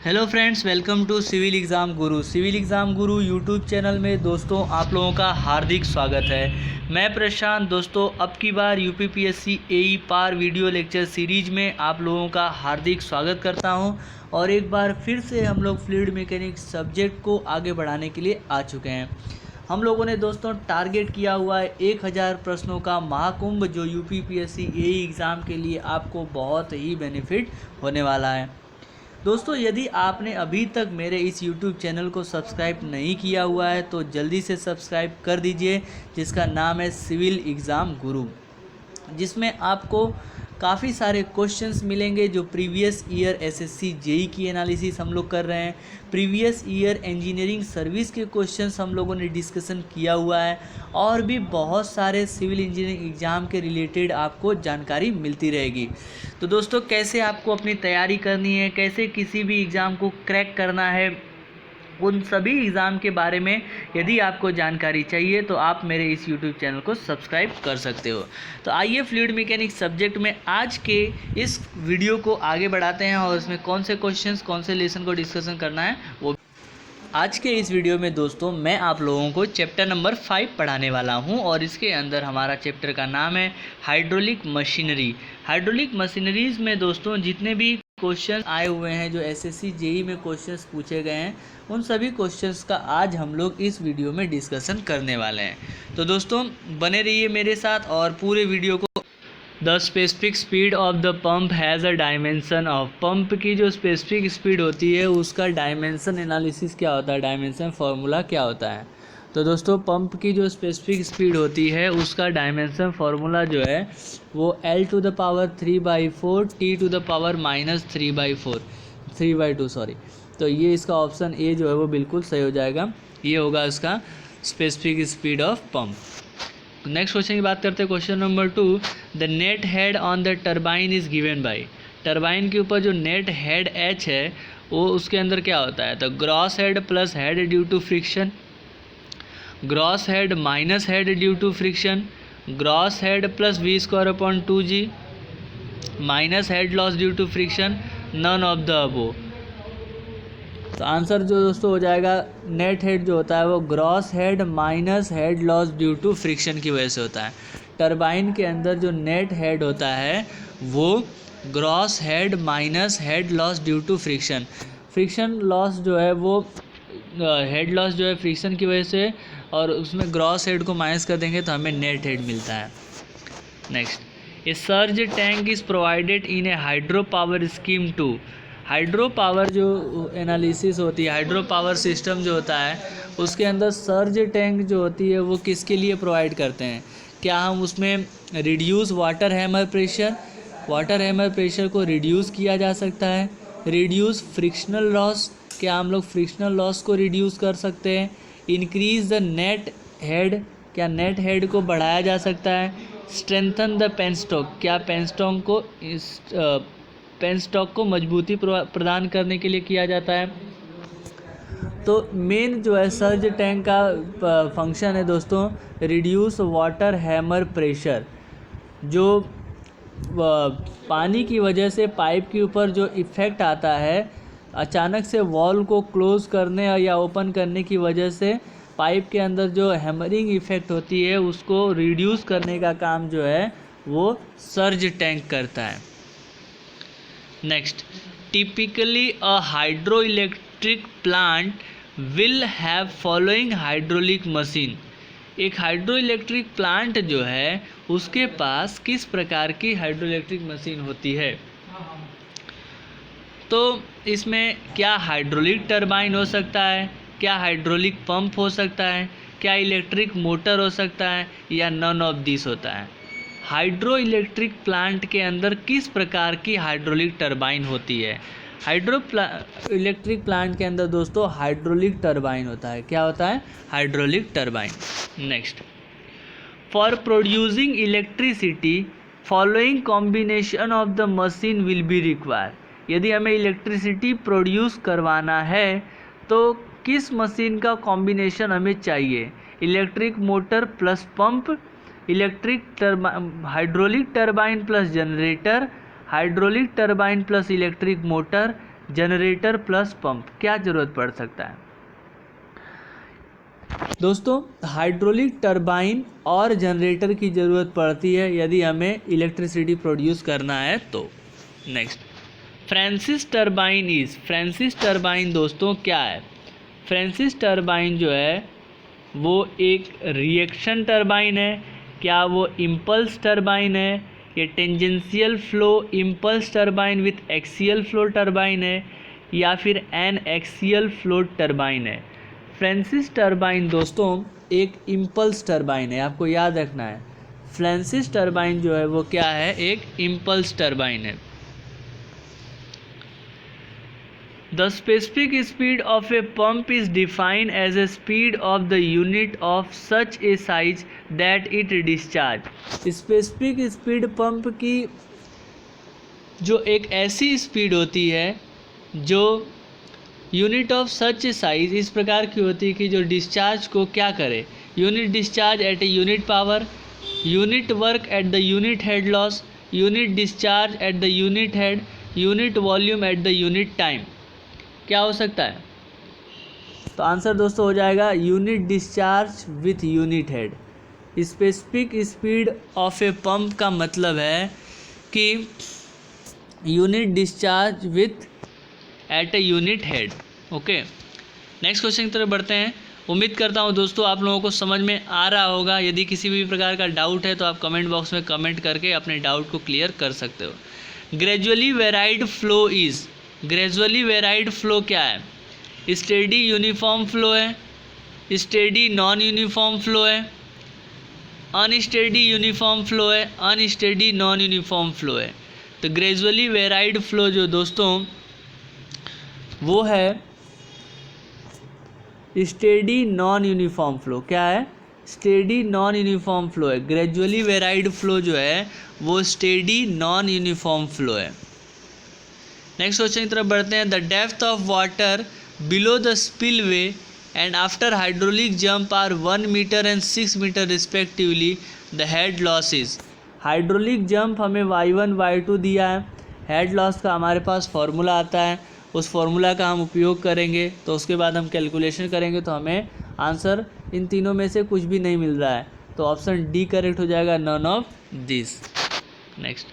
Hello friends, welcome to Civil Exam Guru. Civil Exam Guru YouTube channel में दोस्तों आप लोगों का हार्दिक स्वागत है। मैं प्रशांत दोस्तों अब की बार यूपीपीएससी एई पार वीडियो लेक्चर सीरीज में आप लोगों का हार्दिक स्वागत करता हूं। और एक बार फिर से हम लोग फ्लूइड मैकेनिक्स सब्जेक्ट को आगे बढ़ाने के लिए आ चुके हैं। हम लोगों ने दोस्तों टारगेट किया हुआ है 1000 प्रश्नों का महाकुंभ, जो यूपीपीएससी एई एग्ज़ाम के लिए आपको बहुत ही बेनिफिट होने वाला है। दोस्तों यदि आपने अभी तक मेरे इस YouTube चैनल को सब्सक्राइब नहीं किया हुआ है तो जल्दी से सब्सक्राइब कर दीजिए, जिसका नाम है सिविल एग्ज़ाम गुरु, जिसमें आपको काफ़ी सारे क्वेश्चंस मिलेंगे जो प्रीवियस ईयर एसएससी जेई की एनालिसिस हम लोग कर रहे हैं। प्रीवियस ईयर इंजीनियरिंग सर्विस के क्वेश्चंस हम लोगों ने डिस्कशन किया हुआ है, और भी बहुत सारे सिविल इंजीनियरिंग एग्ज़ाम के रिलेटेड आपको जानकारी मिलती रहेगी। तो दोस्तों कैसे आपको अपनी तैयारी करनी है, कैसे किसी भी एग्ज़ाम को क्रैक करना है, उन सभी एग्ज़ाम के बारे में यदि आपको जानकारी चाहिए तो आप मेरे इस YouTube चैनल को सब्सक्राइब कर सकते हो। तो आइए फ्लूइड मैकेनिक्स सब्जेक्ट में आज के इस वीडियो को आगे बढ़ाते हैं, और इसमें कौन से क्वेश्चंस, कौन से लेसन को डिस्कशन करना है वो आज के इस वीडियो में दोस्तों मैं आप लोगों को चैप्टर नंबर 5 पढ़ाने वाला हूं, और इसके अंदर हमारा चैप्टर का नाम है हाइड्रोलिक मशीनरी। हाइड्रोलिक मशीनरीज में दोस्तों जितने भी क्वेश्चन आए हुए हैं, जो एसएससी जेई में क्वेश्चंस पूछे गए हैं, उन सभी क्वेश्चंस का आज हम लोग इस वीडियो में डिस्कशन करने वाले हैं। तो दोस्तों बने रहिए मेरे साथ और पूरे वीडियो को। The specific speed of the pump has a dimension of. Pump की जो स्पेसिफिक स्पीड होती है उसका डायमेंशन एनालिसिस क्या होता है, डायमेंशन फार्मूला क्या होता है। तो दोस्तों पंप की जो स्पेसिफिक स्पीड होती है उसका डायमेंशन फार्मूला जो है वो L⁴ T⁻⁻3/4 3/2 सॉरी। तो ये इसका ऑप्शन ए जो है वो बिल्कुल सही हो जाएगा, ये होगा इसका specific speed of pump. Next question की बात करते हैं, question number 2। The net head on the turbine is given by. Turbine के ऊपर जो नेट हेड एच है वो उसके अंदर क्या होता है, तो gross head plus head due to friction, gross head minus head due to friction, gross head plus v²/2g, minus head loss due to friction, none of the above. तो answer जो दोस्तों हो जाएगा, नेट हेड जो होता है वो gross head minus head loss due to friction की वजह से होता है। टरबाइन के अंदर जो नेट हेड होता है वो gross head minus head loss due to friction. Friction loss जो है वो हेड लॉस जो है फ्रिक्शन की वजह से, और उसमें ग्रॉस हेड को माइनस कर देंगे तो हमें नेट हेड मिलता है। Next, a surge tank is provided in a hydro power scheme to. Hydro power जो एनालिसिस होती है, हाइड्रो पावर सिस्टम जो होता है उसके अंदर सर्ज टैंक जो होती है वो किसके लिए प्रोवाइड करते हैं। क्या हम उसमें reduce water hammer pressure, water hammer pressure को रिड्यूस किया जा सकता है। रिड्यूस फ्रिक्शनल लॉस, क्या हम लोग फ्रिक्शनल लॉस को रिड्यूस कर सकते हैं। इंक्रीज द नेट हेड, क्या नेट हेड को बढ़ाया जा सकता है। स्ट्रेंथन द पेनस्टॉक, क्या पेनस्टॉक को मजबूती प्रदान करने के लिए किया जाता है। तो मेन जो है सर्ज टैंक का फंक्शन है दोस्तों, रिड्यूस वाटर हैमर प्रेशर। जो पानी की वजह से पाइप के ऊपर जो इफ़ेक्ट आता है, अचानक से वॉल को क्लोज़ करने या ओपन करने की वजह से पाइप के अंदर जो हैमरिंग इफ़ेक्ट होती है उसको रिड्यूस करने का काम जो है वो सर्ज टैंक करता है। Next, typically a hydro electric plant will have following hydraulic machine. एक हाइड्रो इलेक्ट्रिक प्लांट जो है उसके पास किस प्रकार की हाइड्रो इलेक्ट्रिक मशीन होती है। तो इसमें क्या हाइड्रोलिक टरबाइन हो सकता है, क्या हाइड्रोलिक पंप हो सकता है, क्या इलेक्ट्रिक मोटर हो सकता है, या नन ऑफ दिस होता है। हाइड्रो इलेक्ट्रिक प्लांट के अंदर किस प्रकार की हाइड्रोलिक टरबाइन होती है। इलेक्ट्रिक प्लांट के अंदर दोस्तों हाइड्रोलिक टरबाइन होता है। क्या होता है, hydraulic turbine. Next, for producing electricity following combination of the machine will be require. यदि हमें इलेक्ट्रिसिटी प्रोड्यूस करवाना है तो किस मशीन का कॉम्बिनेशन हमें चाहिए। Electric motor plus pump, hydraulic turbine plus generator, hydraulic turbine plus electric motor, generator plus pump, क्या ज़रूरत पड़ सकता है दोस्तों? हाइड्रोलिक टरबाइन और जनरेटर की ज़रूरत पड़ती है यदि हमें इलेक्ट्रिसिटी प्रोड्यूस करना है तो। नेक्स्ट, फ्रांसिस टरबाइन दोस्तों क्या है? फ्रांसिस टरबाइन जो है वो एक रिएक्शन टरबाइन है, क्या वो इम्पल्स टरबाइन है, ये tangential flow impulse turbine with axial flow turbine है, या फिर एन एक्सियल फ्लो टरबाइन है? फ्रांसिस टरबाइन दोस्तों एक इम्पल्स टरबाइन है, आपको याद रखना है। फ्रांसिस टरबाइन जो है वो क्या है? एक इम्पल्स टरबाइन है। The specific speed of a pump is defined as a speed of the unit of such a size that it discharge. Specific speed pump की जो एक ऐसी स्पीड होती है जो यूनिट ऑफ सच साइज इस प्रकार की होती है कि जो डिस्चार्ज को क्या करे? Unit discharge at a unit power, unit work at the unit head loss, unit discharge at the unit head, unit volume at the unit time. क्या हो सकता है? तो आंसर दोस्तों हो जाएगा unit discharge with unit head. Specific speed of a pump का मतलब है कि unit discharge with at a unit head. Okay, next question की तरफ बढ़ते हैं। उम्मीद करता हूँ दोस्तों आप लोगों को समझ में आ रहा होगा। यदि किसी भी प्रकार का डाउट है तो आप कमेंट बॉक्स में कमेंट करके अपने डाउट को क्लियर कर सकते हो। Gradually varied flow is, gradually varied flow क्या है? स्टेडी यूनिफॉर्म फ्लो है, स्टेडी नॉन यूनिफॉर्म फ्लो है, अनस्टेडी यूनिफॉर्म फ्लो है, अनस्टेडी नॉन यूनिफॉर्म फ्लो है। तो ग्रेजुअली वेराइड फ्लो जो दोस्तों वो है स्टेडी नॉन यूनिफॉर्म फ्लो। क्या है? स्टेडी नॉन यूनिफॉर्म फ्लो है। ग्रेजुअली वेराइड फ्लो जो है वो स्टेडी नॉन यूनिफॉर्म फ्लो है। नेक्स्ट क्वेश्चन की तरफ बढ़ते हैं। The depth of water below the spillway and after hydraulic jump are 1 meter and 6 meter respectively. The head losses, hydraulic jump हमें y1 y2 दिया है, हेड लॉस का हमारे पास फॉर्मूला आता है, उस फॉर्मूला का हम उपयोग करेंगे। तो उसके बाद हम कैलकुलेशन करेंगे तो हमें आंसर इन तीनों में से कुछ भी नहीं मिल रहा है, तो ऑप्शन डी करेक्ट हो जाएगा, none of this. Next,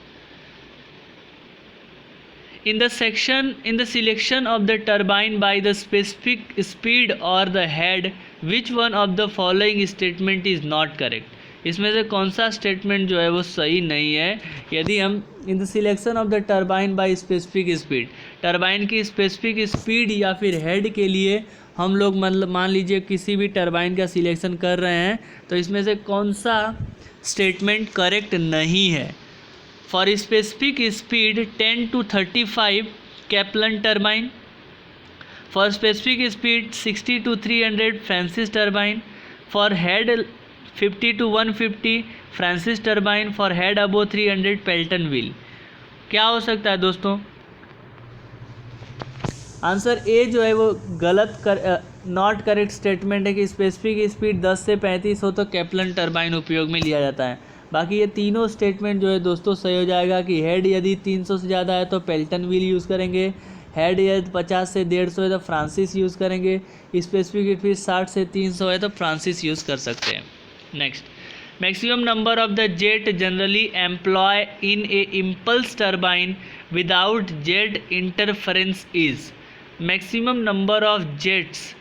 in the selection of the turbine by the specific speed or the head, which one of the following statement is not correct? इसमें से कौन सा स्टेटमेंट जो है वो सही नहीं है? यदि हम in the selection of the turbine by specific speed, turbine की स्पेसिफिक स्पीड या फिर हेड के लिए हम लोग मतलब मान लीजिए किसी भी टरबाइन का सिलेक्शन कर रहे हैं, तो इसमें से कौन सा स्टेटमेंट करेक्ट नहीं है? For specific speed 10 to 35 Kaplan turbine, for specific speed 60 to 300 Francis turbine, for head 50 to 150 Francis turbine, for head above 300 Pelton wheel। क्या हो सकता है दोस्तों? आंसर ए जो है वो गलत नॉट करेक्ट स्टेटमेंट है कि स्पेसिफिक स्पीड 10 से 35 हो तो कैप्लन टरबाइन उपयोग में लिया जाता है। बाकी ये तीनों स्टेटमेंट जो है दोस्तों सही हो जाएगा कि हेड यदि 300 से ज़्यादा है तो पेल्टन व्हील यूज़ करेंगे, हेड यदि 50 से 150 है तो फ्रांसिस यूज़ करेंगे, स्पेसिफिक स्पीड 60 से 300 है तो फ्रांसिस यूज़ कर सकते हैं। Next, maximum number of the jet generally employ in a impulse turbine without jet interference is. Maximum number of jets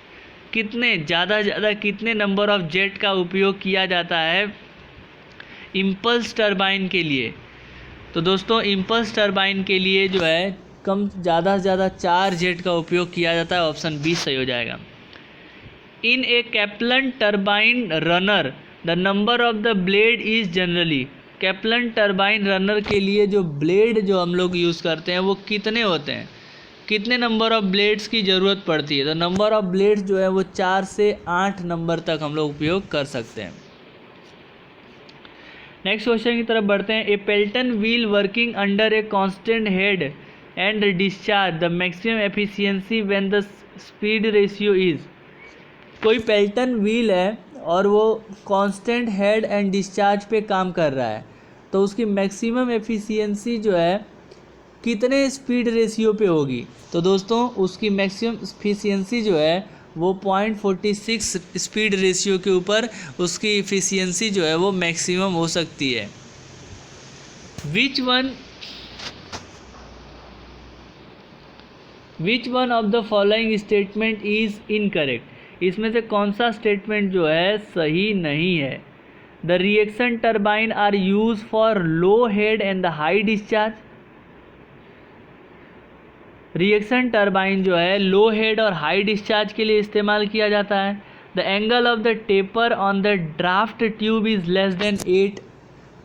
कितने ज़्यादा कितने नंबर ऑफ जेट का उपयोग किया जाता है इम्पल्स टरबाइन के लिए? तो दोस्तों इम्पल्स टरबाइन के लिए जो है ज़्यादा से ज़्यादा 4 जेट का उपयोग किया जाता है। ऑप्शन बी सही हो जाएगा। In a Kaplan turbine runner the number of the blade is generally, Kaplan turbine runner के लिए जो ब्लेड जो हम लोग यूज़ करते हैं वो कितने होते हैं? कितने नंबर ऑफ ब्लेड्स की ज़रूरत पड़ती है? तो नंबर ऑफ ब्लेड्स जो है वो 4 से 8 नंबर तक हम लोग उपयोग कर सकते हैं। नेक्स्ट क्वेश्चन की तरफ बढ़ते हैं। A Pelton wheel working under a constant head and discharge the maximum efficiency when the speed ratio is. कोई पेल्टन व्हील है और वो कांस्टेंट हेड एंड डिस्चार्ज पे काम कर रहा है, तो उसकी मैक्सिमम एफिशिएंसी जो है कितने स्पीड रेशियो पे होगी? तो दोस्तों उसकी मैक्सिमम इफिशियंसी जो है वो 0.46 स्पीड रेशियो के ऊपर उसकी इफिशियंसी जो है वो मैक्सिमम हो सकती है। Which one of the following statement is incorrect? इसमें से कौन सा स्टेटमेंट जो है सही नहीं है? The reaction turbine are use for low head and the high discharge. Reaction turbine जो है लो हेड और हाई डिस्चार्ज के लिए इस्तेमाल किया जाता है। The angle of the taper on the draft tube is less than 8।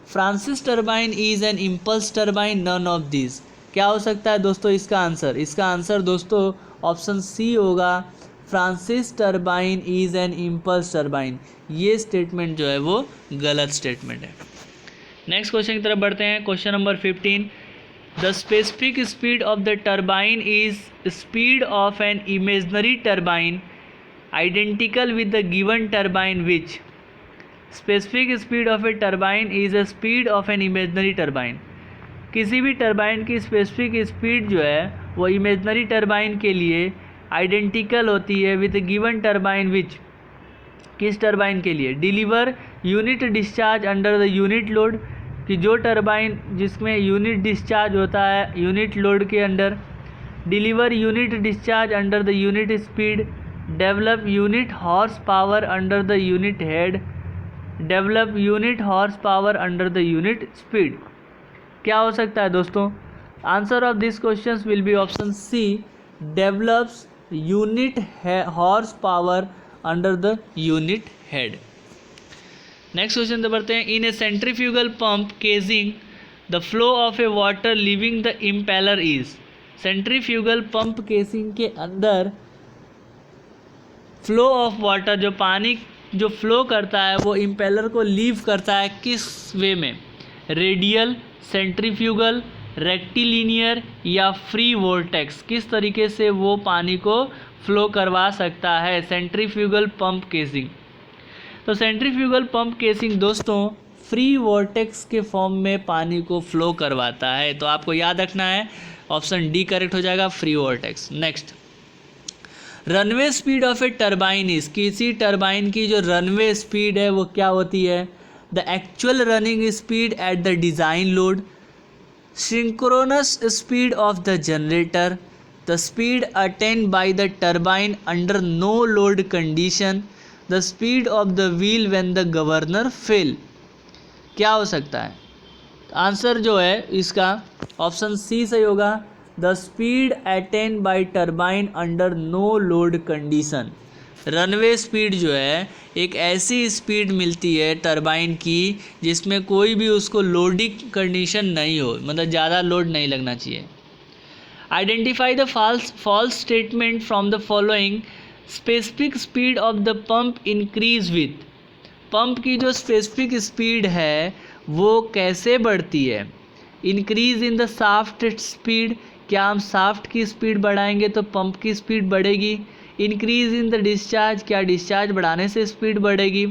Francis turbine is an impulse turbine, none of this. क्या हो सकता है दोस्तों इसका आंसर? इसका आंसर दोस्तों ऑप्शन सी होगा, Francis turbine is an impulse turbine. ये स्टेटमेंट जो है वो गलत स्टेटमेंट है। नेक्स्ट क्वेश्चन की तरफ बढ़ते हैं। Question number 15, the specific speed of the turbine is speed of an imaginary turbine identical with the given turbine which. Specific speed of a turbine is a speed of an imaginary turbine. किसी भी turbine की specific speed जो है वो imaginary turbine के लिए identical होती है विद गिवन टर्बाइन विच। किस टर्बाइन के लिए? Deliver unit discharge under the unit load, कि जो टर्बाइन जिसमें यूनिट डिस्चार्ज होता है यूनिट लोड के under. Deliver unit discharge under the unit speed. Develop unit horse power under the unit head. Develop unit horse power under the unit speed. क्या हो सकता है दोस्तों? Answer of this question will be option C, develops unit horse power under the unit head. Next question तो बढ़ते हैं। In a centrifugal pump casing the flow of a water leaving the impeller is. Centrifugal pump casing के अंदर flow of water, जो पानी जो flow करता है वो इम्पेलर को लीव करता है किस वे में? रेडियल, सेंट्रीफ्यूगल, रेक्टिलिनियर या फ्री वोर्टेक्स? किस तरीके से वो पानी को फ्लो करवा सकता है सेंट्रीफ्यूगल पंप केसिंग? तो सेंट्रीफ्यूगल पंप केसिंग दोस्तों फ्री वोर्टेक्स के फॉर्म में पानी को फ्लो करवाता है। तो आपको याद रखना है ऑप्शन डी करेक्ट हो जाएगा, free vortex. Next, runway speed of a turbine is. किसी टर्बाइन की जो रनवे स्पीड है वो क्या होती है? The actual running speed at the design load, synchronous speed of the generator, the speed attend by the turbine under no load condition, the speed of the wheel when the governor fail. क्या हो सकता है? Answer जो है इसका option C सही होगा, the speed attend by turbine under no load condition. Runway speed जो है एक ऐसी स्पीड मिलती है टर्बाइन की जिसमें कोई भी उसको लोडिंग कंडीशन नहीं हो, मतलब ज़्यादा लोड नहीं लगना चाहिए। Identify the false statement from the following. Specific speed of the pump increase with. Pump की जो स्पेसिफिक स्पीड है वो कैसे बढ़ती है? Increase in the shaft speed, क्या हम शाफ्ट की स्पीड बढ़ाएंगे तो पंप की स्पीड बढ़ेगी। इंक्रीज इन द डिस्चार्ज, क्या डिस्चार्ज बढ़ाने से स्पीड बढ़ेगी।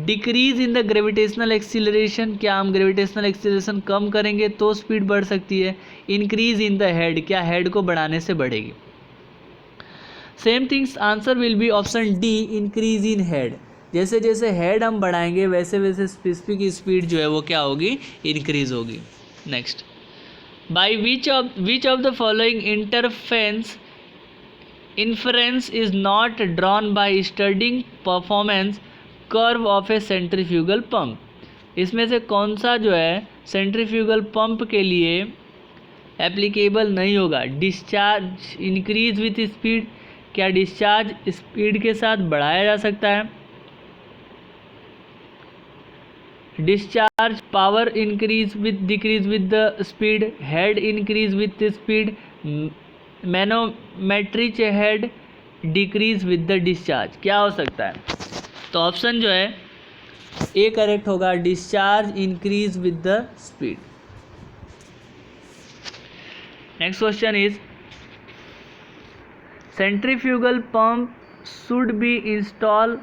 Decrease in the gravitational acceleration, क्या हम ग्रेविटेशनल एक्सीलरेशन कम करेंगे तो स्पीड बढ़ सकती है। इंक्रीज इन द हेड, क्या हेड को बढ़ाने से बढ़ेगी। Same things, answer will be option D, increase in head. जैसे जैसे हेड हम बढ़ाएंगे वैसे वैसे स्पेसिफिक स्पीड जो है वो क्या होगी? इंक्रीज होगी। Next, by which of the following inference is not drawn by studying performance curve of A centrifugal pump. इसमें से कौन सा जो है सेंट्रीफ्यूगल पंप के लिए एप्लीकेबल नहीं होगा? डिस्चार्ज इंक्रीज विथ स्पीड, क्या डिस्चार्ज स्पीड के साथ बढ़ाया जा सकता है। Discharge power increase with decrease with the speed, head increase with speed, manometric head decrease with the discharge. क्या हो सकता है? तो ऑप्शन जो है ए करेक्ट होगा, discharge increase with the speed. Next question is, centrifugal pump should be installed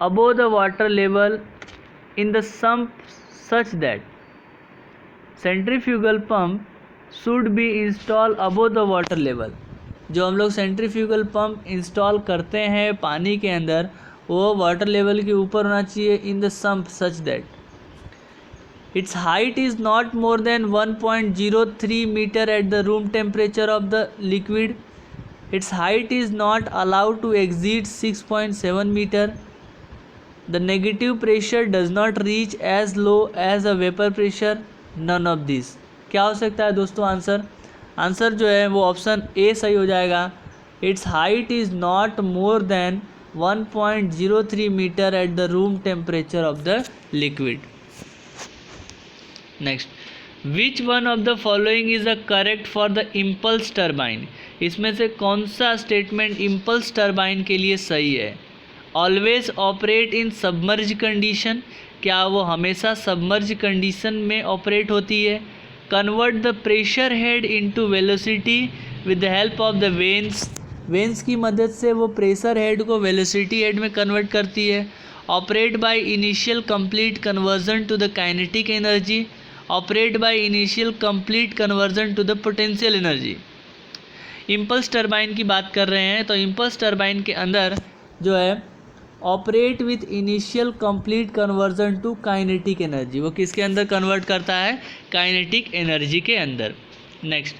above the water level in the sump such that centrifugal pump should be install above the water level. जो हम लोग centrifugal pump install करते हैं पानी के अंदर, वो water level के ऊपर होना चाहिए in the sump such that its height is not more than 1.03 meter at the room temperature of the liquid. Its height is not allowed to exceed 6.7 meter. The negative pressure does not reach as low as a vapor pressure. None of these. क्या हो सकता है दोस्तों answer? Answer जो है वो option A सही हो जाएगा। Its height is not more than 1.03 meter at the room temperature of the liquid. Next, which one of the following is a correct for the impulse turbine. इसमें से कौन सा स्टेटमेंट इम्पल्स टर्बाइन के लिए सही है? Always operate in submerge condition, क्या वो हमेशा सबमर्ज कंडीशन में ऑपरेट होती है? Convert the pressure head into velocity with the help of the vanes, vanes की मदद से वो प्रेशर हेड को वेलोसिटी हेड में कन्वर्ट करती है। Operate by initial complete conversion to the kinetic energy, operate by initial complete conversion to the potential energy. Impulse turbine की बात कर रहे हैं तो इम्पल्स टर्बाइन के अंदर जो है operate with initial complete conversion to kinetic energy, वो किसके अंदर कन्वर्ट करता है? काइनेटिक एनर्जी के अंदर। Next,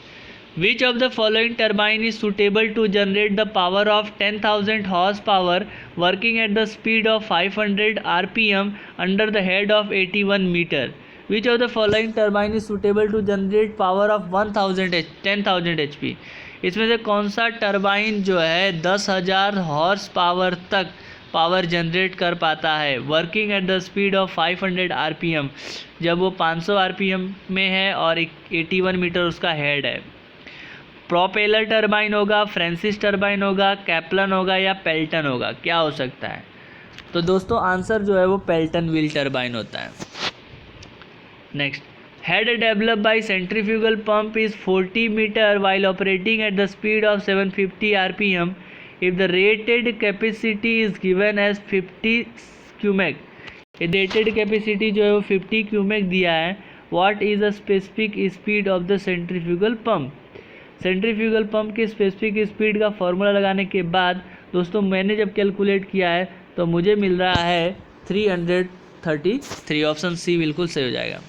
which of the following turbine is suitable to generate the power of 10,000 horse power working at the speed of 500 RPM under the head of 81 meter. Which of the following turbine is suitable to generate power of 10,000 HP? इसमें से कौन सा turbine जो है 10,000 horse power तक power generate कर पाता है working at the speed of 500 RPM, जब वो 500 RPM में है और 81 मीटर उसका हेड है? प्रोपेलर टर्बाइन होगा, फ्रांसिस टर्बाइन होगा, कैप्लन होगा या पेल्टन होगा? क्या हो सकता है? तो दोस्तों आंसर जो है वो पेल्टन व्हील टर्बाइन होता है। Next, head develop by centrifugal pump is 40 meter while operating at the speed of 750 RPM if the rated capacity is given as 50 cumec. ये रेटेड कैपेसिटी जो है वो 50 क्यूमेक दिया है। What is the specific speed of the centrifugal pump? Centrifugal pump की specific speed का formula लगाने के बाद दोस्तों मैंने जब कैलकुलेट किया है तो मुझे मिल रहा है 333। ऑप्शन सी बिल्कुल सही हो जाएगा।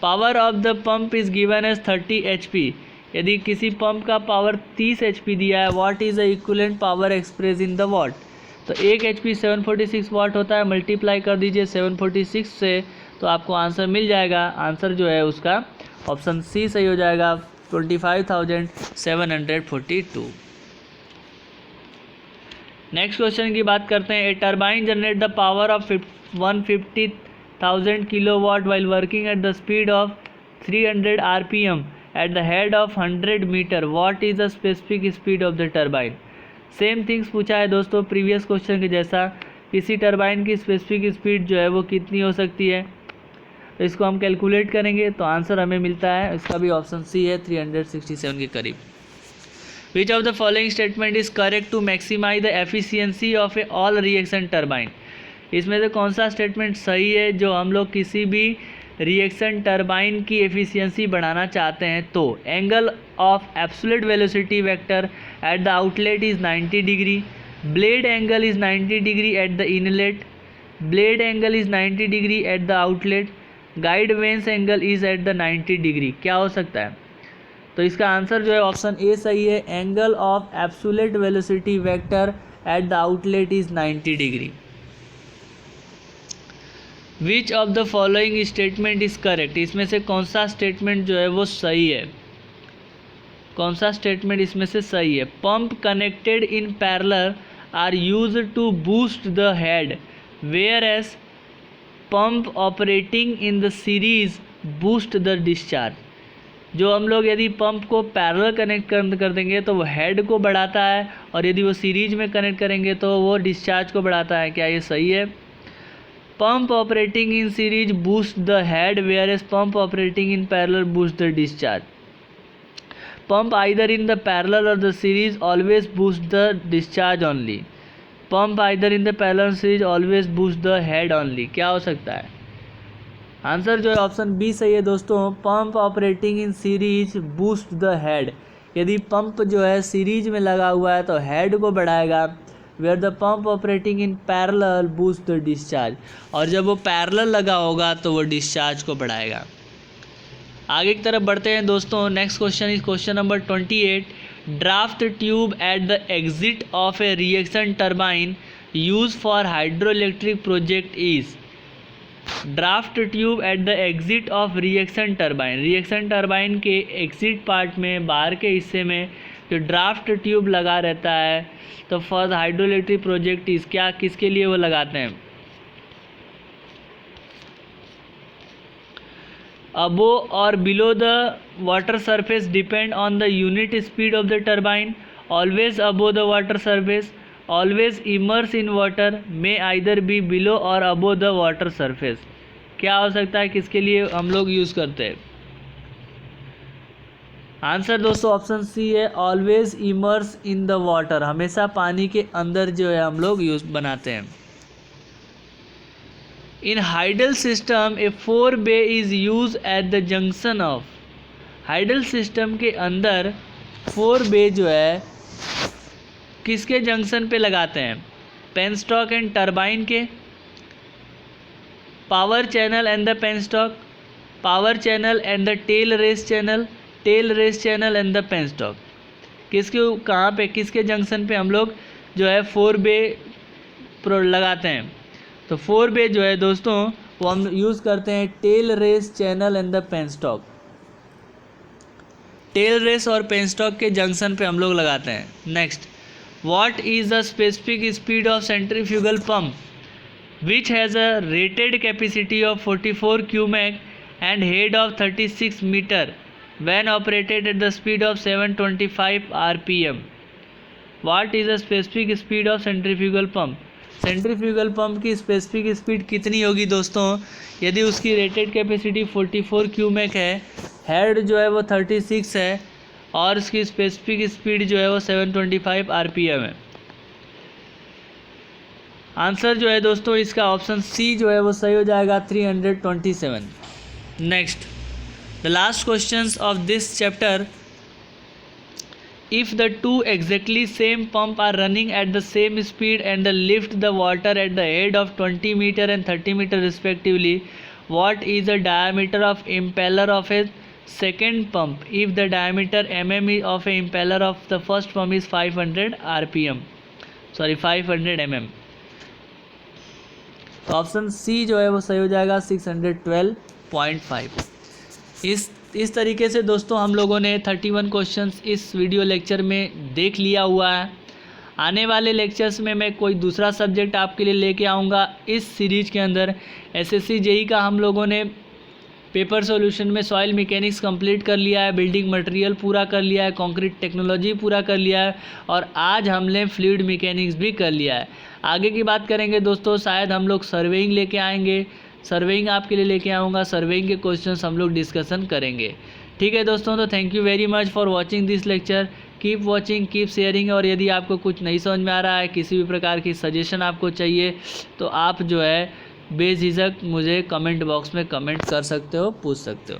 Power of the pump is given as 30 HP। यदि किसी पंप का पावर 30 HP दिया है, what is the equivalent power express in the what? तो 1 HP 746 वाट होता है, मल्टीप्लाई कर दीजिए 746 से तो आपको आंसर मिल जाएगा। आंसर जो है उसका ऑप्शन सी सही हो जाएगा, 25,742। नेक्स्ट क्वेश्चन की बात करते हैं। A turbine generate the power of 150,000 kilowatt while working at the speed of 300 RPM at the head of 100 meter. What is the specific speed of the turbine? Same things पूछा है दोस्तों previous question के जैसा। किसी turbine की specific speed जो है वो कितनी हो सकती है, तो इसको हम कैलकुलेट करेंगे तो आंसर हमें मिलता है, इसका भी ऑप्शन सी है, 367 के करीब। Which of the following statement is correct to maximize the efficiency of a all reaction turbine? इसमें से कौन सा स्टेटमेंट सही है जो हम लोग किसी भी रिएक्शन टर्बाइन की एफिशिएंसी बढ़ाना चाहते हैं? तो angle of absolute velocity vector at the outlet is 90 degree, blade angle is 90 degree at the inlet, blade angle is 90 degree at the outlet, guide vanes angle is at the 90 degree. क्या हो सकता है? तो इसका answer जो है option A सही है, angle of absolute velocity vector at the outlet is 90 degree. Which of the following statement is correct? इसमें से कौन सा स्टेटमेंट जो है वो सही है? कौन सा स्टेटमेंट इसमें से सही है? Pump connected in parallel are used to boost the head whereas pump operating in the series boost the discharge. जो हम लोग यदि पंप को पैरेलल कनेक्ट कर देंगे तो वो हेड को बढ़ाता है, और यदि वो सीरीज में कनेक्ट करेंगे तो वो डिस्चार्ज को बढ़ाता है। क्या ये सही है? Pump operating in series boosts the head whereas pump operating in parallel boosts the discharge. Pump either in the parallel or the series always boosts the discharge only. Pump either in the parallel series always boosts the head only. क्या हो सकता है? Answer जो है option B सही है दोस्तों, pump operating in series boost the head. यदि पंप जो है सीरीज में लगा हुआ है तो हेड को बढ़ाएगा, where the pump operating in parallel boost the discharge, और जब वो पैरेलल लगा होगा तो वो डिस्चार्ज को बढ़ाएगा। आगे की तरफ बढ़ते हैं दोस्तों। Next question is question number 28। Draft tube at the exit of A reaction turbine use for hydroelectric project is. Draft tube at the exit of reaction turbine, reaction turbine के एग्जिट पार्ट में बाहर के हिस्से में जो draft tube लगा रहता है, तो फॉर हाइड्रोइलेक्ट्रिक प्रोजेक्ट इज, क्या किसके लिए वो लगाते हैं? अबो और below the water surface depend on the unit speed of the turbine, always above the water surface, always immerse in water, may either be below और अबो द वाटर सरफेस। क्या हो सकता है, किसके लिए हम लोग यूज़ करते हैं? आंसर दोस्तों ऑप्शन सी है, always immerse in the water, हमेशा पानी के अंदर जो है हम लोग यूज बनाते हैं। In hydel system a 4 bay is use at the junction of, hydel system के अंदर 4 बे जो है किसके जंक्शन पे लगाते हैं? पेनस्टॉक एंड टरबाइन के, power channel and the penstock, power channel and the tail race channel, tail race channel and the penstock. किसके कहाँ पे, किसके जंक्शन पे हम लोग जो है 4 बे लगाते हैं? तो 4 बे जो है दोस्तों वो हम यूज़ करते हैं tail race channel and the penstock, tail race और पेनस्टॉक के जंक्शन पे हम लोग लगाते हैं। Next, what is the specific speed of centrifugal pump which has a rated capacity of 44 cumec and head of 36 meter when operated at the speed of 725 rpm? What is the specific speed of centrifugal pump? Centrifugal pump की specific speed कितनी होगी दोस्तों? यदि उसकी rated capacity 44 cumec है, head जो है वो 36 है और उसकी स्पेसिफिक स्पीड जो है वो 725 rpm है। आंसर जो है दोस्तों इसका ऑप्शन सी जो है वो सही हो जाएगा, 327। Next, the last questions of this chapter, if the two exactly same pump are running at the same speed and they lift the water at the head of 20 meter and 30 meter respectively, what is the diameter of impeller of a second pump if the diameter mm of a impeller of the first pump is 500 mm? तो option C जो है वो सही हो जाएगा, 612.5। इस तरीके से दोस्तों हम लोगों ने 31 क्वेश्चंस इस वीडियो लेक्चर में देख लिया हुआ है। आने वाले लेक्चर्स में मैं कोई दूसरा सब्जेक्ट आपके लिए लेके आऊँगा। इस सीरीज के अंदर एसएससी जेई का हम लोगों ने पेपर सॉल्यूशन में सॉइल मैकेनिक्स कंप्लीट कर लिया है, बिल्डिंग मटेरियल पूरा कर लिया है, कंक्रीट टेक्नोलॉजी पूरा कर लिया है और आज हमने फ्लूइड मैकेनिक्स भी कर लिया है। आगे की बात करेंगे दोस्तों, शायद हम लोग सर्वेइंग लेके आएंगे, सर्वेइंग आपके लिए लेके आऊँगा, सर्वेइंग के क्वेश्चंस हम लोग डिस्कशन करेंगे। ठीक है दोस्तों, तो thank you very much for watching this lecture. Keep watching, keep sharing, और यदि आपको कुछ नहीं समझ में आ रहा है, किसी भी प्रकार की सजेशन आपको चाहिए, तो आप जो है बेझिझक मुझे कमेंट बॉक्स में कमेंट कर सकते हो, पूछ सकते हो।